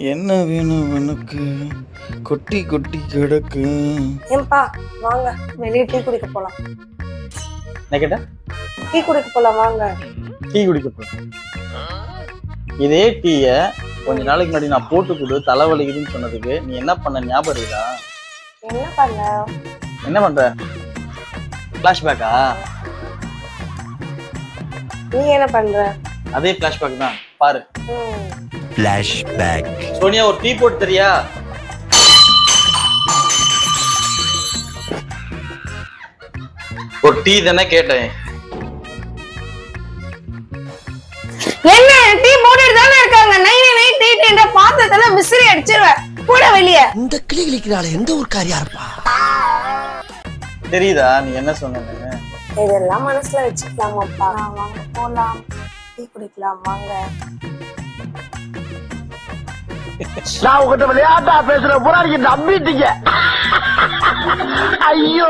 என்ன வேணும் உனக்கு கொட்டி கொட்டி கிடக்கு. ஏன்பா வாங்க வெளியே டீ குடிக்க போலாம். என்ன கேட்ட? டீ குடிக்க போலாம் வாங்க. டீ குடிக்க போறேன். இதே டீய கொஞ்ச நாளைக்கு முன்னாடி நான் போட்டு கொடு தலைவலிக்குதுன்னு சொன்னதுக்கு நீ என்ன பண்ண ஞாபகம் இருக்கா? என்ன பண்ண? என்ன பண்ற? பிளாஷ்பேக்கா? நீ என்ன பண்ற? அதே பிளாஷ்பேக் தான் பாரு. ஃபிளாஷ்பேக். சோனியா ஒரு டீ போட்டு தெரியா? ஒரு டீ தானே கேட்டேன். என்ன டீ போட்டுட்டு தானே இருக்காங்க. நைட் என்ற பாத்திரத்துல விசிறி அடிச்சிருவேன். கூட வெளிய. இந்த கிளி கிளிக்கிறாளே எந்த ஒரு காரியா இருப்பா? தெரியுதா நீ என்ன சொன்னேன்னு? இதெல்லாம் மனசுல வச்சுக்கலாமாப்பா. வாங்க போலாம். டீ குடிக்கலாம் வாங்க. நான் உங்ககிட்ட விளையாட்டா பேசுற புறாடிக்கு நம்பிட்டீங்க. ஐயோ.